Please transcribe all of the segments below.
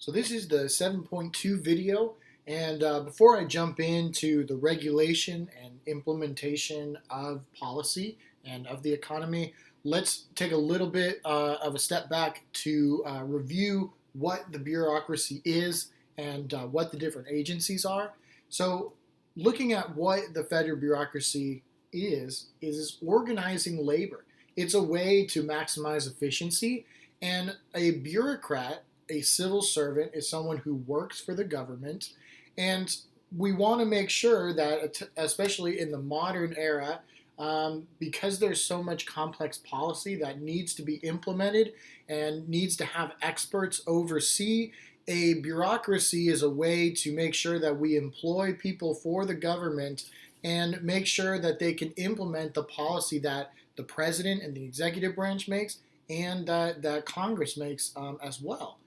So this is the 7.2 video, and before I jump into the regulation and implementation of policy and of the economy, let's take a little bit of a step back to review what the bureaucracy is and what the different agencies are. So looking at what the federal bureaucracy is organizing labor. It's a way to maximize efficiency, and a bureaucrat, a civil servant, is someone who works for the government. And we want to make sure that, especially in the modern era, because there's so much complex policy that needs to be implemented and needs to have experts oversee, a bureaucracy is a way to make sure that we employ people for the government and make sure that they can implement the policy that the president and the executive branch makes and that Congress makes as well.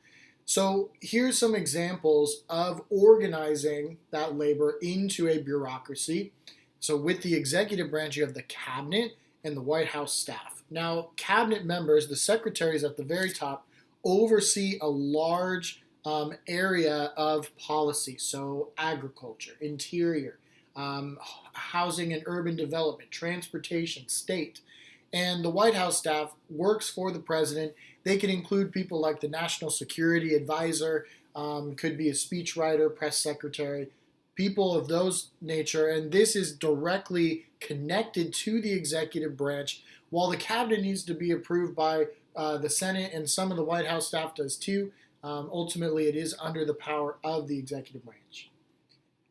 So here's some examples of organizing that labor into a bureaucracy. So with the executive branch, you have the cabinet and the White House staff. Now, cabinet members, the secretaries at the very top, oversee a large area of policy. So agriculture, interior, housing and urban development, transportation, state. And the White House staff works for the president. They can include people like the National Security Advisor, could be a speechwriter, press secretary, people of those nature. And this is directly connected to the executive branch. While the cabinet needs to be approved by the Senate, and some of the White House staff does too, ultimately it is under the power of the executive branch.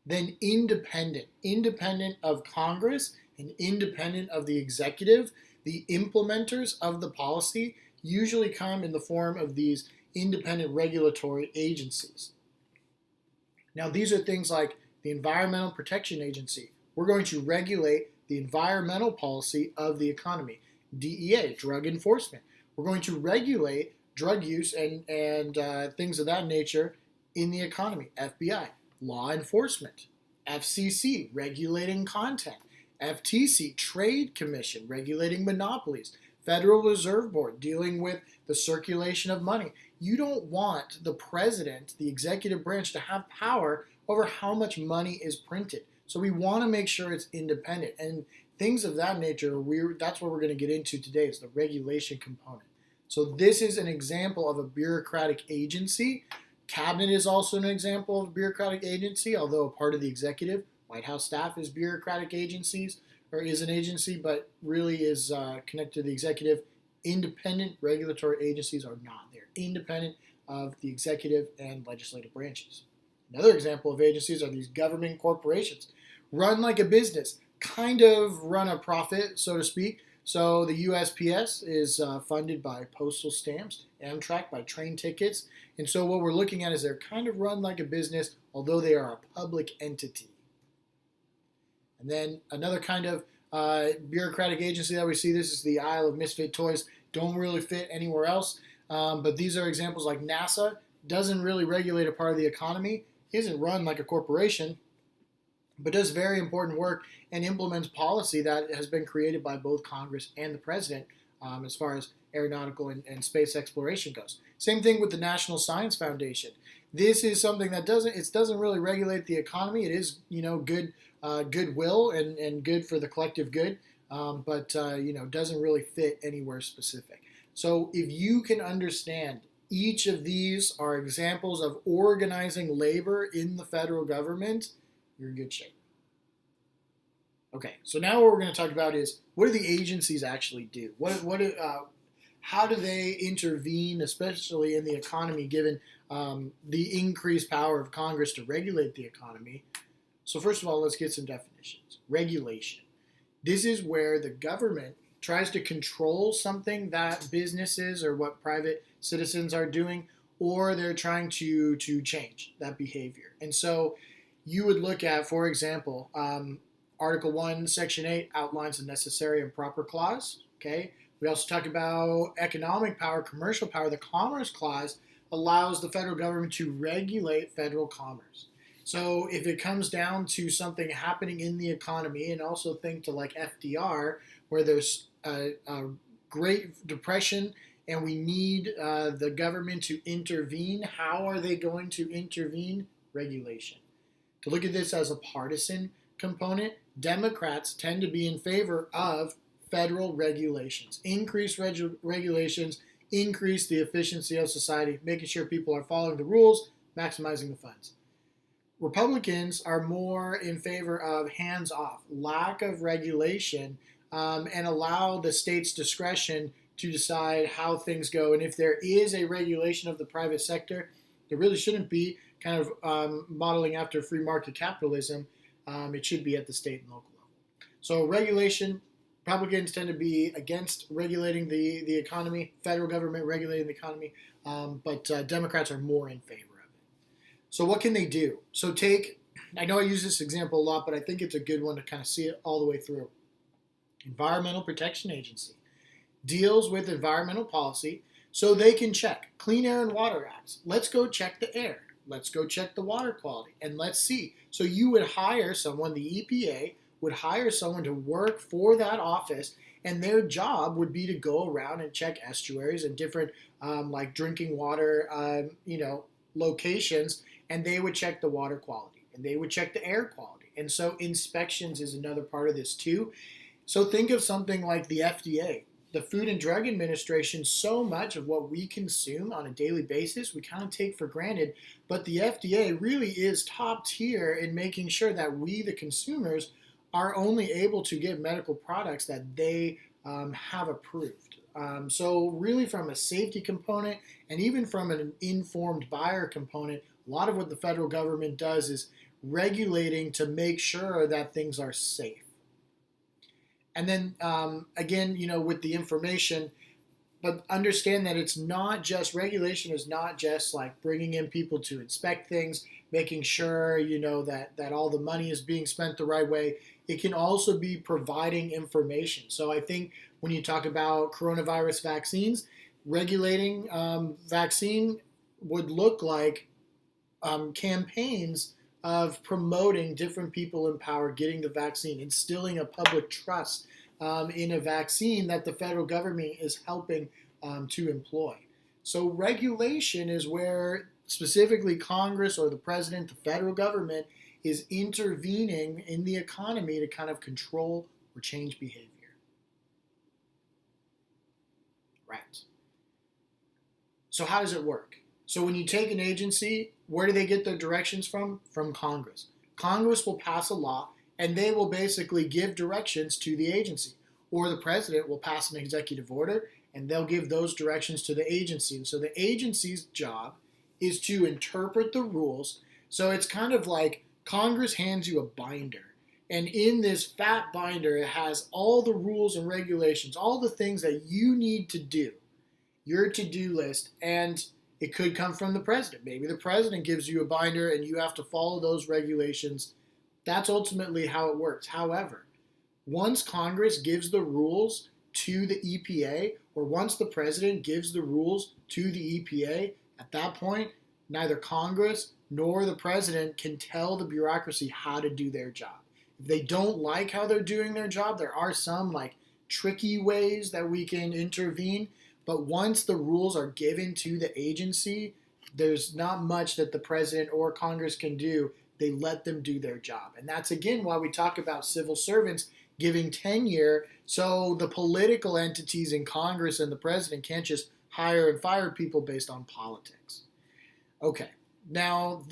Then independent of Congress and independent of the executive. The implementers of the policy usually come in the form of these independent regulatory agencies. Now, these are things like the Environmental Protection Agency. We're going to regulate the environmental policy of the economy. DEA, Drug Enforcement. We're going to regulate drug use and things of that nature in the economy. FBI, Law Enforcement. FCC, regulating content. FTC, Trade Commission, regulating monopolies. Federal Reserve Board, dealing with the circulation of money. You don't want the president, the executive branch, to have power over how much money is printed. So we want to make sure it's independent. And things of that nature, that's what we're going to get into today, is the regulation component. So this is an example of a bureaucratic agency. Cabinet is also an example of a bureaucratic agency, although a part of the executive. White House staff is bureaucratic agencies, or is an agency, but really is connected to the executive. Independent regulatory agencies are not. They're independent of the executive and legislative branches. Another example of agencies are these government corporations. Run like a business, kind of run a profit, so to speak. So the USPS is funded by postal stamps, Amtrak by train tickets. And so what we're looking at is they're kind of run like a business, although they are a public entity. And then another kind of bureaucratic agency that we see, this is the Isle of Misfit Toys. Don't really fit anywhere else. But these are examples like NASA. Doesn't really regulate a part of the economy. Isn't run like a corporation, but does very important work and implements policy that has been created by both Congress and the president as far as aeronautical and space exploration goes. Same thing with the National Science Foundation. This is something that doesn't really regulate the economy. It is, good goodwill and good for the collective good, but doesn't really fit anywhere specific. So if you can understand each of these are examples of organizing labor in the federal government, you're in good shape. Okay, so now what we're going to talk about is, what do the agencies actually do? How do they intervene, especially in the economy, given the increased power of Congress to regulate the economy? So first of all, let's get some definitions. Regulation. This is where the government tries to control something that businesses or what private citizens are doing, or they're trying to change that behavior. And so you would look at, for example, Article 1, Section 8 outlines the necessary and proper clause. Okay. We also talk about economic power, commercial power. The Commerce Clause allows the federal government to regulate federal commerce. So if it comes down to something happening in the economy, and also think to like FDR, where there's a Great Depression and we need the government to intervene. How are they going to intervene? Regulation. To look at this as a partisan component, Democrats tend to be in favor of federal regulations. Increase regulations, increase the efficiency of society, making sure people are following the rules, maximizing the funds. Republicans are more in favor of hands off, lack of regulation, and allow the state's discretion to decide how things go. And if there is a regulation of the private sector, there really shouldn't be kind of modeling after free market capitalism. It should be at the state and local level. So regulation, Republicans tend to be against regulating the economy, federal government regulating the economy, but Democrats are more in favor of it. So what can they do? So I know I use this example a lot, but I think it's a good one to kind of see it all the way through. Environmental Protection Agency deals with environmental policy so they can check Clean Air and Water Acts. Let's go check the air. Let's go check the water quality and let's see. So you would hire someone, the EPA would hire someone to work for that office, and their job would be to go around and check estuaries and different like drinking water locations, and they would check the water quality and they would check the air quality. And so inspections is another part of this too. So think of something like the FDA, the Food and Drug Administration. So much of what we consume on a daily basis, we kind of take for granted, but the FDA really is top tier in making sure that we, the consumers, are only able to get medical products that they have approved. So really from a safety component and even from an informed buyer component, a lot of what the federal government does is regulating to make sure that things are safe. And then again, with the information, but understand that it's not just, regulation is not just like bringing in people to inspect things, making sure, that all the money is being spent the right way. It can also be providing information. So I think when you talk about coronavirus vaccines, regulating vaccine would look like campaigns of promoting different people in power getting the vaccine, instilling a public trust in a vaccine that the federal government is helping to employ. So regulation is where specifically Congress or the president, the federal government, is intervening in the economy to kind of control or change behavior. Right. So how does it work? So when you take an agency, where do they get their directions from? From Congress. Congress will pass a law, and they will basically give directions to the agency. Or the president will pass an executive order, and they'll give those directions to the agency. And so the agency's job is to interpret the rules. So it's kind of like Congress hands you a binder. And in this fat binder, it has all the rules and regulations, all the things that you need to do, your to-do list, and it could come from the president. Maybe the president gives you a binder and you have to follow those regulations. That's ultimately how it works. However, once Congress gives the rules to the EPA, or once the president gives the rules to the EPA, at that point, neither Congress nor the president can tell the bureaucracy how to do their job. If they don't like how they're doing their job, there are some like tricky ways that we can intervene. But once the rules are given to the agency, there's not much that the president or Congress can do. They let them do their job. And that's, again, why we talk about civil servants giving tenure, so the political entities in Congress and the president can't just hire and fire people based on politics. Okay, now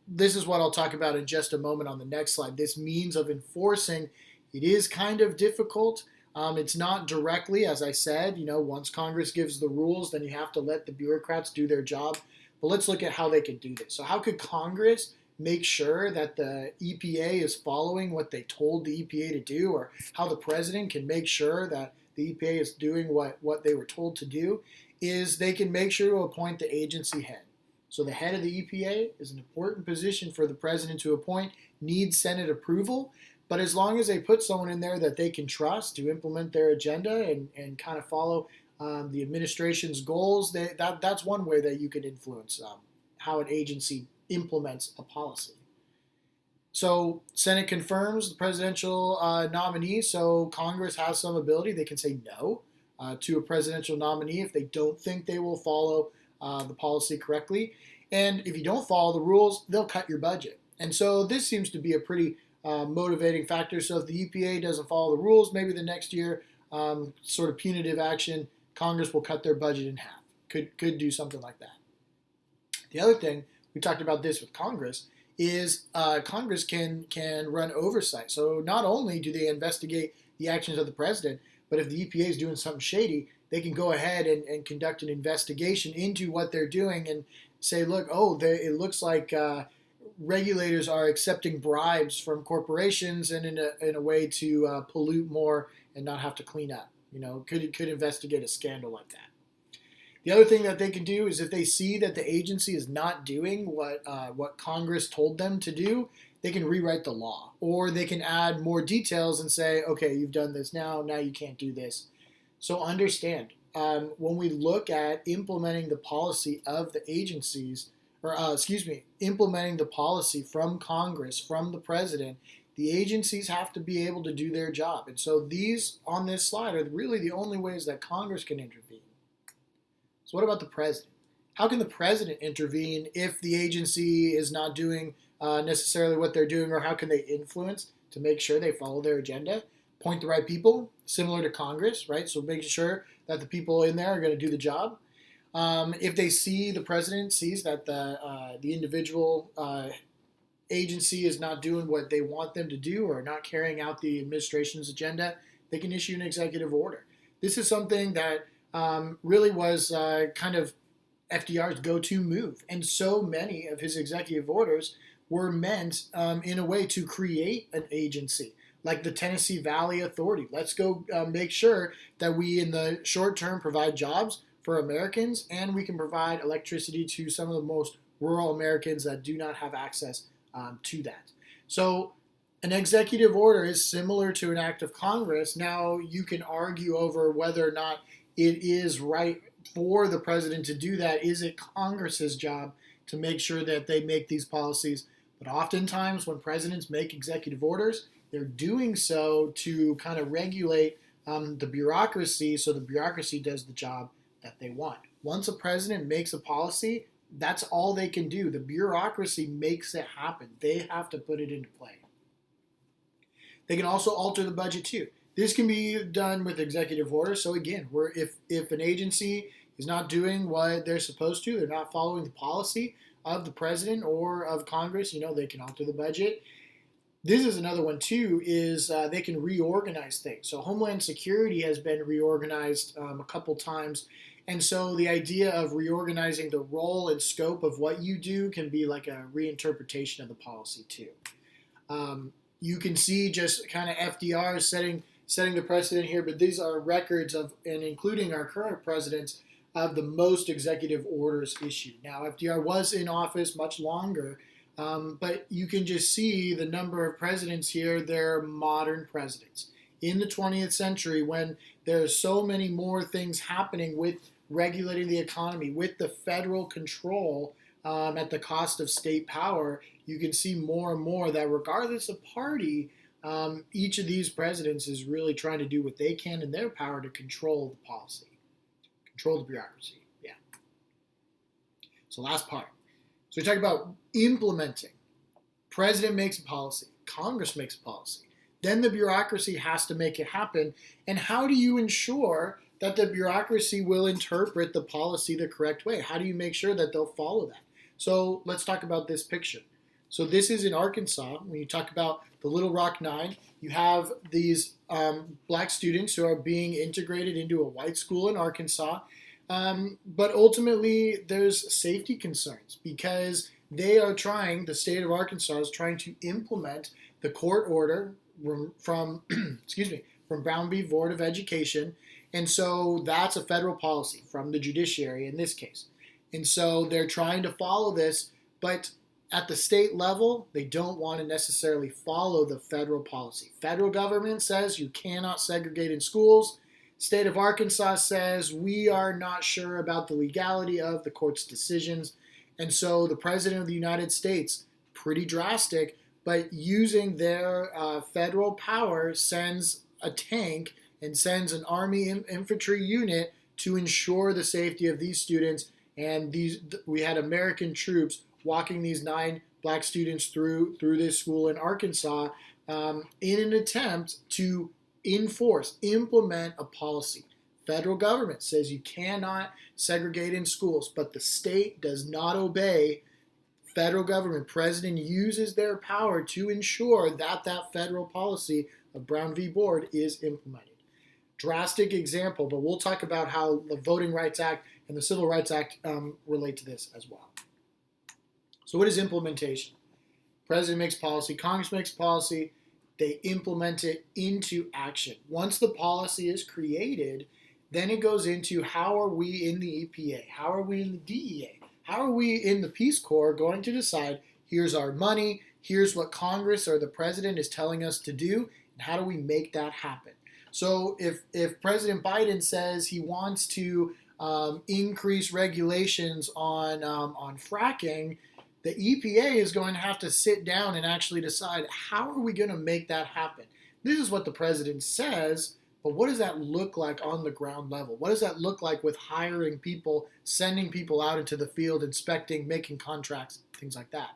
this is what I'll talk about in just a moment on the next slide. This means of enforcing, it is kind of difficult. It's not directly, as I said, once Congress gives the rules, then you have to let the bureaucrats do their job. But let's look at how they could do this. So how could Congress make sure that the EPA is following what they told the EPA to do, or how the president can make sure that the EPA is doing what they were told to do, is they can make sure to appoint the agency head. So the head of the EPA is an important position for the president to appoint, needs Senate approval, but as long as they put someone in there that they can trust to implement their agenda and kind of follow the administration's goals, that's one way that you can influence how an agency implements a policy. So Senate confirms the presidential nominee, so Congress has some ability. They can say no. to a presidential nominee if they don't think they will follow the policy correctly. And if you don't follow the rules, they'll cut your budget. And so this seems to be a pretty motivating factor. So if the EPA doesn't follow the rules, maybe the next year, sort of punitive action, Congress will cut their budget in half. Could do something like that. The other thing, we talked about this with Congress, is Congress can run oversight. So not only do they investigate the actions of the president, but if the EPA is doing something shady, they can go ahead and conduct an investigation into what they're doing and say, look, it looks like regulators are accepting bribes from corporations and in a way to pollute more and not have to clean up. Could investigate a scandal like that. The other thing that they can do is if they see that the agency is not doing what Congress told them to do, they can rewrite the law, or they can add more details and say, okay, you've done this now you can't do this. So understand, when we look at implementing the policy of the agencies, implementing the policy from Congress, from the president, the agencies have to be able to do their job. And so these on this slide are really the only ways that Congress can intervene. So what about the president? How can the president intervene if the agency is not doing necessarily what they're doing, or how can they influence to make sure they follow their agenda? Point the right people, similar to Congress, right? So making sure that the people in there are going to do the job. If the president sees that the individual agency is not doing what they want them to do or not carrying out the administration's agenda, they can issue an executive order. This is something that really was kind of FDR's go-to move. And so many of his executive orders were meant in a way to create an agency, like the Tennessee Valley Authority. Let's go make sure that we, in the short term, provide jobs for Americans, and we can provide electricity to some of the most rural Americans that do not have access to that. So an executive order is similar to an act of Congress. Now, you can argue over whether or not it is right for the president to do that. Is it Congress's job to make sure that they make these policies? But oftentimes when presidents make executive orders, they're doing so to kind of regulate the bureaucracy, so the bureaucracy does the job that they want. Once a president makes a policy, that's all they can do. The bureaucracy makes it happen. They have to put it into play. They can also alter the budget too. This can be done with executive orders. So again, if an agency is not doing what they're supposed to, they're not following the policy of the president or of Congress, they can alter the budget. This is another one too, is they can reorganize things. So Homeland Security has been reorganized a couple times. And so the idea of reorganizing the role and scope of what you do can be like a reinterpretation of the policy too. You can see just kind of FDR setting the precedent here, but these are records of, and including our current presidents, of the most executive orders issued. Now, FDR was in office much longer, but you can just see the number of presidents here. They're modern presidents. In the 20th century, when there's so many more things happening with regulating the economy, with the federal control at the cost of state power, you can see more and more that regardless of party, each of these presidents is really trying to do what they can in their power to control the policy, control the bureaucracy. Yeah. So last part. So we talk about implementing. President makes a policy. Congress makes a policy. Then the bureaucracy has to make it happen. And how do you ensure that the bureaucracy will interpret the policy the correct way? How do you make sure that they'll follow that? So let's talk about this picture. So this is in Arkansas. When you talk about the Little Rock Nine, you have these black students who are being integrated into a white school in Arkansas. But ultimately, there's safety concerns because the state of Arkansas is trying to implement the court order from Brown v. Board of Education. And so that's a federal policy from the judiciary in this case. And so they're trying to follow this, but at the state level, they don't want to necessarily follow the federal policy. Federal government says you cannot segregate in schools. State of Arkansas says we are not sure about the legality of the court's decisions. And so the President of the United States, pretty drastic, but using their federal power, sends a tank and sends an Army infantry unit to ensure the safety of these students. And we had American troops walking these 9 black students through this school in Arkansas in an attempt to implement a policy. Federal government says you cannot segregate in schools, but the state does not obey federal government. President uses their power to ensure that federal policy of Brown v. Board is implemented. Drastic example, but we'll talk about how the Voting Rights Act and the Civil Rights Act relate to this as well. So what is implementation? President makes policy, Congress makes policy, they implement it into action. Once the policy is created, then it goes into how are we in the EPA, how are we in the DEA, how are we in the Peace Corps going to decide here's our money, here's what Congress or the president is telling us to do, and how do we make that happen? So if President Biden says he wants to increase regulations on fracking, the EPA is going to have to sit down and actually decide how are we going to make that happen. This is what the president says, but what does that look like on the ground level? What does that look like with hiring people, sending people out into the field, inspecting, making contracts, things like that?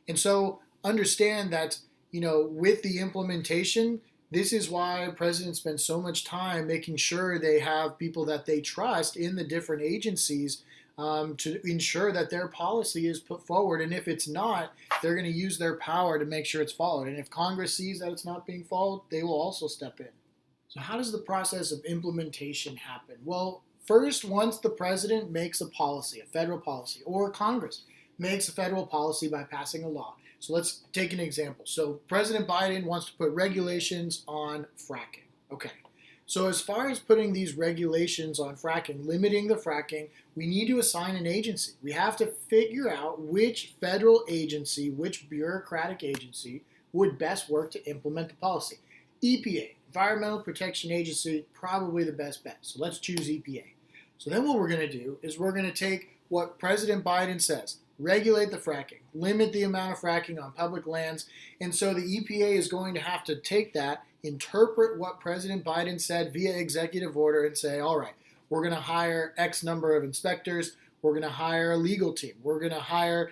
And so understand that, with the implementation, this is why presidents spend so much time making sure they have people that they trust in the different agencies to ensure that their policy is put forward. And if it's not, they're going to use their power to make sure it's followed. And if Congress sees that it's not being followed, they will also step in. So how does the process of implementation happen? Well, first, once the president makes a policy, a federal policy, or Congress makes a federal policy by passing a law. So let's take an example. So President Biden wants to put regulations on fracking. Okay. So as far as putting these regulations on fracking, limiting the fracking, we need to assign an agency. We have to figure out which federal agency, which bureaucratic agency would best work to implement the policy. EPA, Environmental Protection Agency, probably the best bet. So let's choose EPA. So then what we're going to do is we're going to take what President Biden says, regulate the fracking, limit the amount of fracking on public lands. And so the EPA is going to have to take that, interpret what President Biden said via executive order and say, all right, we're going to hire X number of inspectors. We're going to hire a legal team. We're going to hire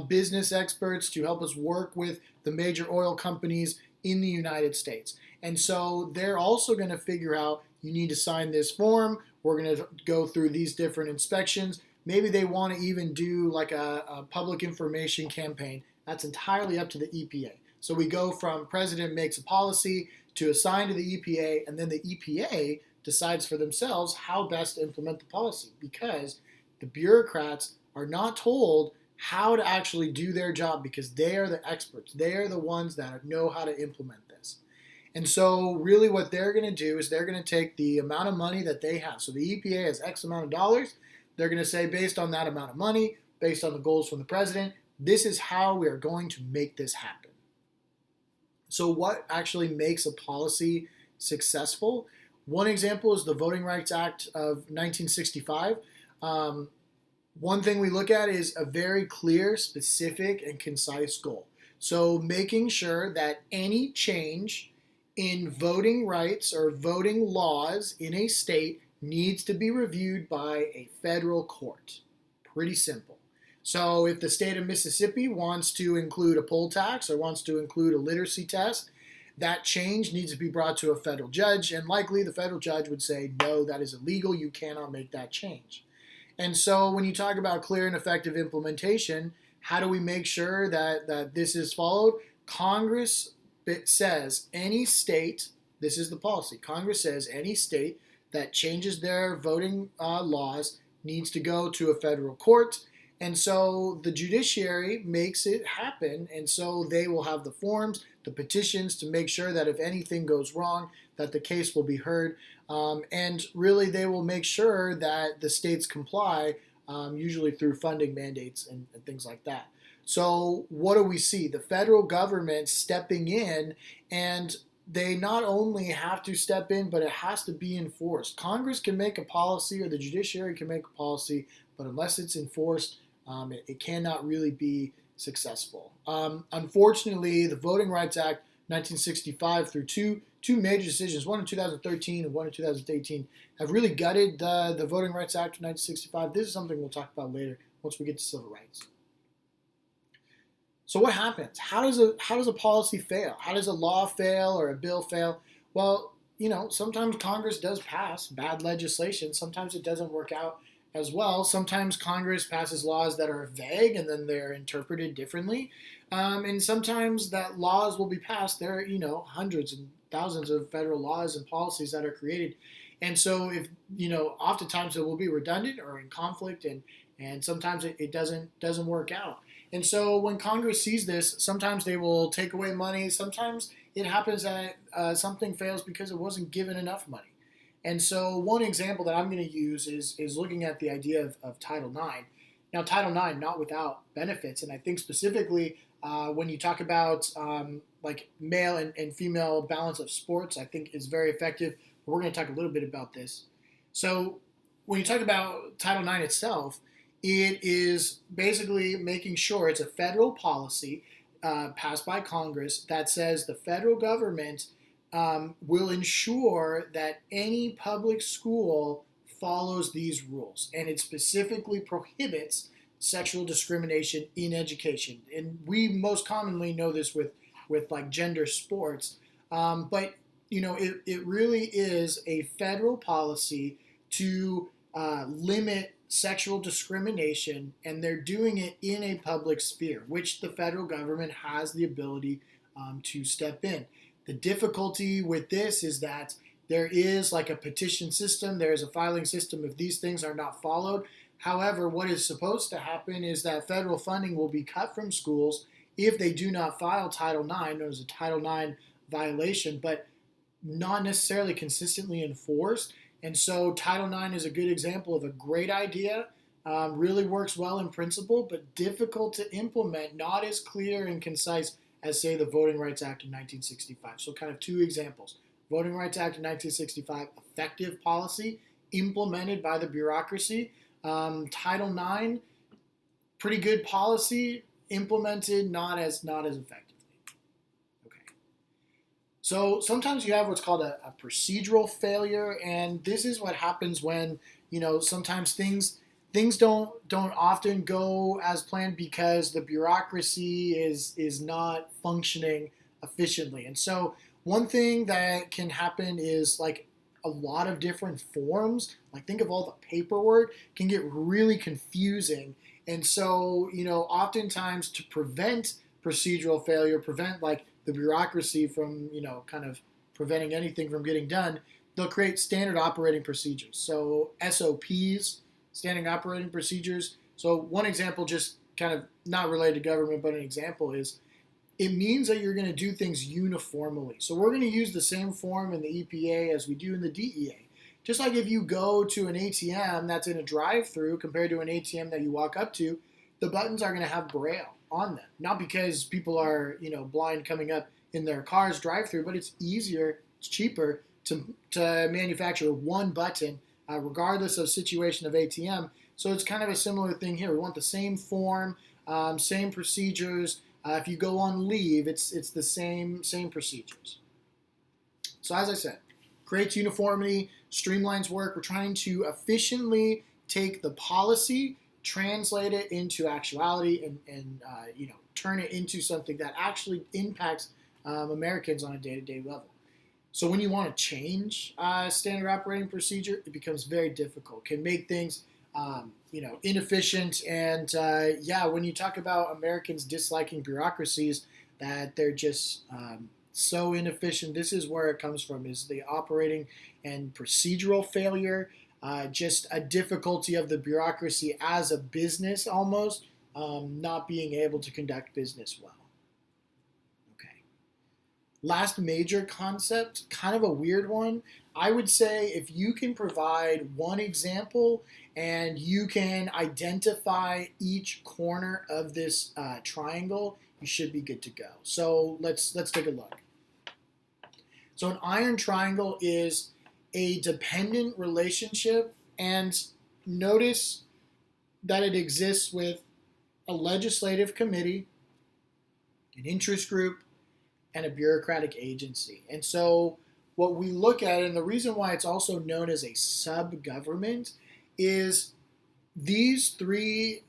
business experts to help us work with the major oil companies in the United States. And so they're also going to figure out, you need to sign this form. We're going to go through these different inspections. Maybe they want to even do like a public information campaign. That's entirely up to the EPA. So we go from president makes a policy to assign to the EPA, and then the EPA decides for themselves how best to implement the policy, because the bureaucrats are not told how to actually do their job because they are the experts. They are the ones that know how to implement this. And so really what they're going to do is they're going to take the amount of money that they have. So the EPA has X amount of dollars. They're going to say, based on that amount of money, based on the goals from the president, this is how we are going to make this happen. So what actually makes a policy successful? One example is the Voting Rights Act of 1965. One thing we look at is a very clear, specific, and concise goal. So making sure that any change in voting rights or voting laws in a state needs to be reviewed by a federal court. Pretty simple. So if the state of Mississippi wants to include a poll tax or wants to include a literacy test, that change needs to be brought to a federal judge, and likely the federal judge would say, no, that is illegal, you cannot make that change. And so when you talk about clear and effective implementation, how do we make sure that this is followed? Congress says any state, this is the policy, Congress says any state that changes their voting laws needs to go to a federal court. And so the judiciary makes it happen. And so they will have the forms, the petitions to make sure that if anything goes wrong, that the case will be heard. And really they will make sure that the states comply, usually through funding mandates and things like that. So what do we see? The federal government stepping in, and they not only have to step in, but it has to be enforced. Congress can make a policy or the judiciary can make a policy, but unless it's enforced, it cannot really be successful. Unfortunately, the Voting Rights Act 1965 through two major decisions, one in 2013 and one in 2018, have really gutted the Voting Rights Act of 1965. This is something we'll talk about later once we get to civil rights. So what happens? How does a policy fail? How does a law fail or a bill fail? Well, sometimes Congress does pass bad legislation. Sometimes it doesn't work out as well. Sometimes Congress passes laws that are vague and then they're interpreted differently. And sometimes that laws will be passed. There are, hundreds and thousands of federal laws and policies that are created. And so oftentimes it will be redundant or in conflict, and sometimes it doesn't work out. And so when Congress sees this, sometimes they will take away money. Sometimes it happens that something fails because it wasn't given enough money. And so one example that I'm going to use is looking at the idea of Title IX. Now, Title IX, not without benefits. And I think specifically when you talk about like male and female balance of sports, I think is very effective. But we're going to talk a little bit about this. So when you talk about Title IX itself, it is basically making sure it's a federal policy passed by Congress that says the federal government will ensure that any public school follows these rules. And it specifically prohibits sexual discrimination in education. And we most commonly know this with like gender sports. But, it really is a federal policy to limit sexual discrimination, and they're doing it in a public sphere, which the federal government has the ability to step in. The difficulty with this is that there is like a petition system, there's a filing system if these things are not followed. However, what is supposed to happen is that federal funding will be cut from schools if they do not file Title IX, known as a Title IX violation, but not necessarily consistently enforced. And so Title IX is a good example of a great idea, really works well in principle, but difficult to implement, not as clear and concise as, say, the Voting Rights Act of 1965. So kind of two examples. Voting Rights Act of 1965, effective policy, implemented by the bureaucracy. Title IX, pretty good policy, implemented not as effectively. So sometimes you have what's called a procedural failure, and this is what happens when sometimes things don't often go as planned because the bureaucracy is not functioning efficiently. And so one thing that can happen is like a lot of different forms. Like think of all the paperwork can get really confusing, and so oftentimes to prevent procedural failure, prevent like the bureaucracy from, kind of preventing anything from getting done, they'll create standard operating procedures. So SOPs, standard operating procedures. So one example, just kind of not related to government, but an example is it means that you're going to do things uniformly. So we're going to use the same form in the EPA as we do in the DEA. Just like if you go to an ATM that's in a drive-through compared to an ATM that you walk up to, the buttons are going to have Braille on them. Not because people are, blind coming up in their car's drive-through, but it's easier, it's cheaper to manufacture one button, regardless of situation of ATM. So it's kind of a similar thing here. We want the same form, same procedures. If you go on leave, it's the same procedures. So as I said, creates uniformity, streamlines work. We're trying to efficiently take the policy, translate it into actuality, and turn it into something that actually impacts Americans on a day-to-day level. So when you want to change standard operating procedure, it becomes very difficult. Can make things inefficient, and when you talk about Americans disliking bureaucracies, that they're just so inefficient. This is where it comes from, is the operating and procedural failure. Just a difficulty of the bureaucracy as a business almost, not being able to conduct business well. Okay. Last major concept, kind of a weird one. I would say if you can provide one example and you can identify each corner of this triangle, you should be good to go. So let's take a look. So an iron triangle is a dependent relationship, and notice that it exists with a legislative committee, an interest group, and a bureaucratic agency. And so what we look at, and the reason why it's also known as a sub-government, is these three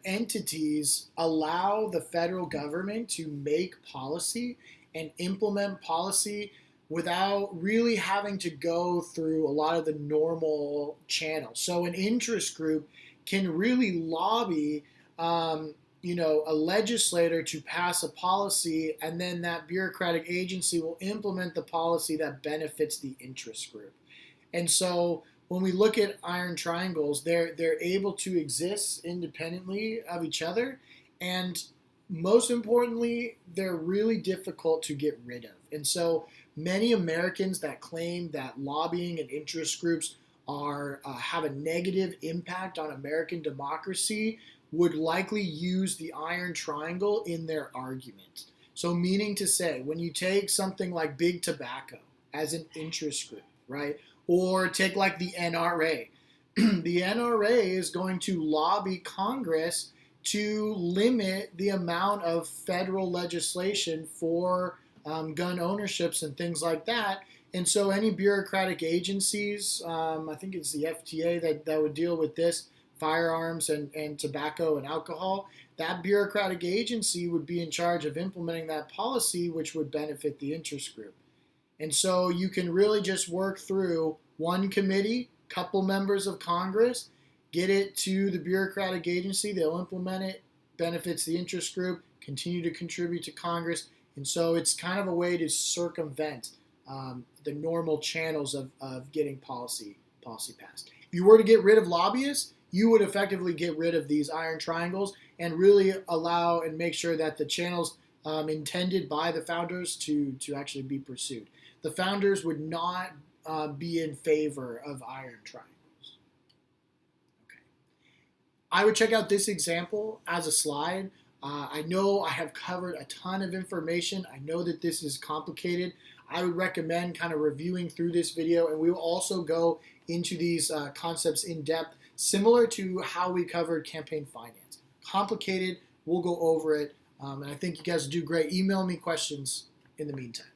entities allow the federal government to make policy and implement policy without really having to go through a lot of the normal channels. So an interest group can really lobby, a legislator to pass a policy, and then that bureaucratic agency will implement the policy that benefits the interest group. And so when we look at iron triangles, they're able to exist independently of each other, and most importantly, they're really difficult to get rid of. And so many Americans that claim that lobbying and interest groups are have a negative impact on American democracy would likely use the iron triangle in their argument. So meaning to say, when you take something like big tobacco as an interest group, right? Or take like the NRA. The NRA is going to lobby Congress to limit the amount of federal legislation for gun ownerships and things like that. And so any bureaucratic agencies, I think it's the FTA that would deal with this, firearms and tobacco and alcohol, that bureaucratic agency would be in charge of implementing that policy, which would benefit the interest group. And so you can really just work through one committee, couple members of Congress, get it to the bureaucratic agency, they'll implement it, benefits the interest group, continue to contribute to Congress. And so it's kind of a way to circumvent the normal channels of getting policy passed. If you were to get rid of lobbyists, you would effectively get rid of these iron triangles and really allow and make sure that the channels intended by the founders to actually be pursued. The founders would not be in favor of iron triangles. Okay. I would check out this example as a slide. I know I have covered a ton of information. I know that this is complicated. I would recommend kind of reviewing through this video, and we will also go into these concepts in depth, similar to how we covered campaign finance. Complicated, we'll go over it, and I think you guys do great. Email me questions in the meantime.